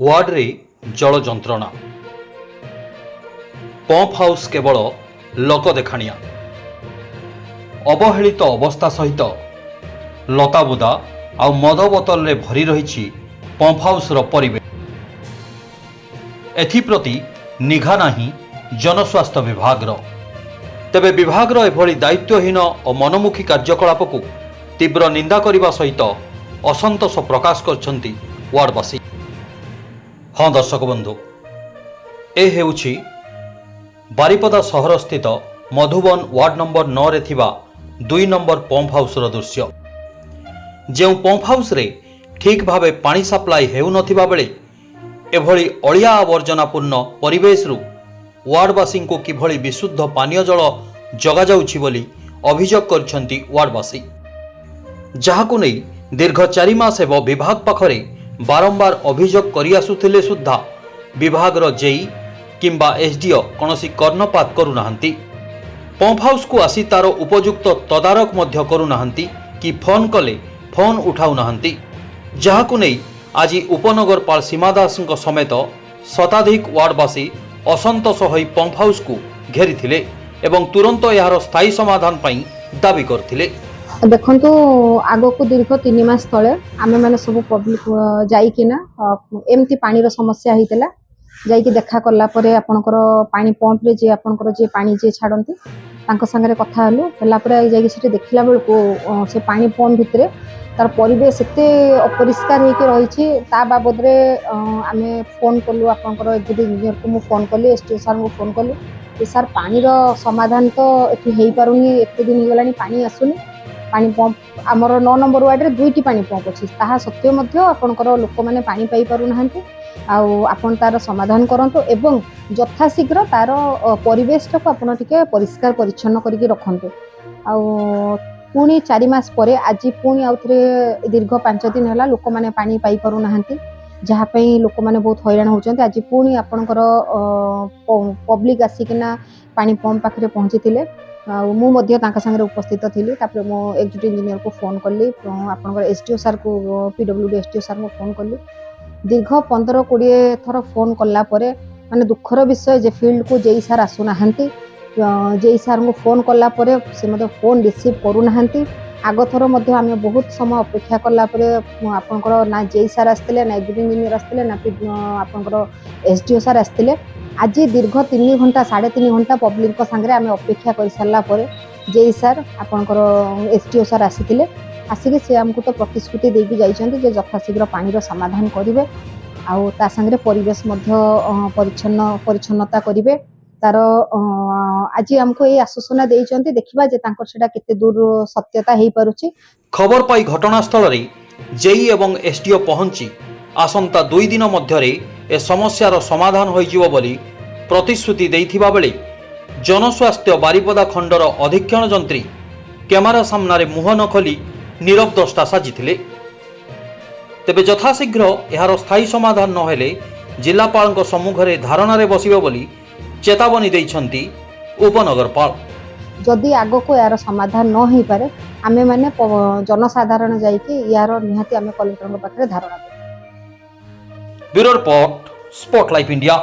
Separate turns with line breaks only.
Ward जल जंत्रणा pump house केवल लोक देखाणिया अवहेलित अवस्था सहित लताबुदा आ मद बोतल रे भरी रही पंप हाउस परिवेश एथिप्रति निघा नाही जनस्वास्थ्य विभाग तेबे विभाग एभली दायित्वहीन और मनमुखी कार्यकलाप को तीव्र निंदा करने सहित असंतोष प्रकाश करछंती वार्डवासी। हाँ दर्शक बंधु, ए हेउछि बारिपदा सहर स्थित मधुबन वार्ड नंबर 9 रे थिबा 2 नंबर पंप हाउस रो दृश्य। जो पंप हाउस रे ठीक भावे पानी सप्लाई हेउ नथिबा बेले एभली अलिया आवर्जनापूर्ण परिवेश रु वार्डवासी को किभली विशुद्ध पानीय जल जगा जाउछि बोली अभियोग करछंती वार्डवासी, जहाकु नै दीर्घ 4 मास हेब विभाग पाखरे बारंबार अभियोग करि आसुथिले सुद्धा विभाग रो जेई किंबा एसडीओ कौनसी कर्णपात करूनाहांती। पंप हाउस को आसी तार उपयुक्त तदारक मध्य करूनाहांती कि फोन कले फोन उठाउनाहांती, जहाकु नै आज उपनगरपाल सीमा दास समेत शताधिक वार्डवासी असंतोष होई पंप हाउस को घेरी एवं तुरंत यार स्थायी समाधान पाई दाबी करथिले।
देखंतु आगो को दीर्घ 3 मास तले आमे माने सब पब्लिक जाइकिना एमती पानी रो समस्या हितला जाइकी देखा करला परे आपनकर पानी पंप रे जे आपनकर जे पानी जे छाडंती तांको संगे कथा हलु हला परे जाइकी सेठी देखिला बेल को से पानी पंप भितरे तार परिवेश एते अपरिष्कार हेके रहिछि। ता बाबद रे आमे फोन करलु आपनकर एग्जीक्यूटिव इंजीनियर को मु फोन करली, एसटीओ सर को फोन करलु कि सर पानी रो समाधान तो एठी हेई पारुनी, एते दिन हिगलानी पानी आसुनी। पानी पंप आमर 9 नंबर वार्ड रे 2टी पानी पंप अछि, ताहा सत्य मध्य आपनकर लोक माने पानी पाई पारु नाहंती। आउ आपन तार समाधान करंतु एवं यथा शीघ्र तार परिवेश को आपन टिके परिष्कार परिच्छन्न करके रखंतु। आउ पुणी 4 मास परे आज पुणी आउथरे दीर्घ 5 दिन हला लोक माने पानी पाई पारु नाहंती, जहा पई लोक माने बहुत हैरान होचंती। आज पुणी आपनकर पब्लिक आसिकिना पानी पंप पाखरे पहुंचीतिले, मु मध्य तांका संगे उपस्थित थिली। तापर मो एग्जीक्यूटिव इंजीनियर को फोन करली, आपनकर एसटीओ सर को पीडब्ल्यूडी एसटीओ सर को फोन करली। दीर्घ 15-20 थर फोन कला परे माने दुखर विषय जे फील्ड को जेई सर आसु नाहंती। जेई सर को फोन कला परे से मते फोन रिसीव करू नाहंती। आगो थर मध्य आमे बहुत समय अपेक्षा कला परे आपनकर ना जेई सर आस्तिले, ना एग्जीक्यूटिव इंजीनियर आस्तिले, ना आपनकर एसडीओ सर आस्तिले। आज दीर्घ 3 घंटा 3.5 घंटा पब्लिक संगे आमे अपेक्षा कर सारा पर जेई सर आपनकर एसटीओ सर आसीथिले। आसिक से आमको तो प्रतिश्रुति देकी जाइछन्ती जे यथाशीघ्र पानी समाधान करिवे, आउ ता संगे परिवेश मध्य परिच्छन्नता करिवे। तार आज आमको ए आश्वासन देइछन्ती, देखिबा जे तांकर सेटा केते दूर सत्यता हेई पारुछि।
खबर पाई घटनास्थल रे जेई एवं एसडीओ पहुंची आसंता 2 दिन मध्यरे ए समस्यार समाधान होइजिवो बोली प्रतिश्रुति देइथिबा बेले जनस्वास्थ्य बारिपदा खंडर अधीक्षण जंत्री कैमेरा सामना रे मुह न खोली नीरव दृष्टा साजिथिले। तेबे यथाशीघ्र एहार स्थायी समाधान न हेले जिलापाल सम्मुखरे धारणा रे बसिबो बोली चेतावनी देइछन्ती उपनगरपाल।
जदि आगो को यार समाधान न होई पारे आमे माने जनसाधारण जाइके यार निहाती आमे कलेक्टर पाखरे धारणा।
Bureau report, spotlight India.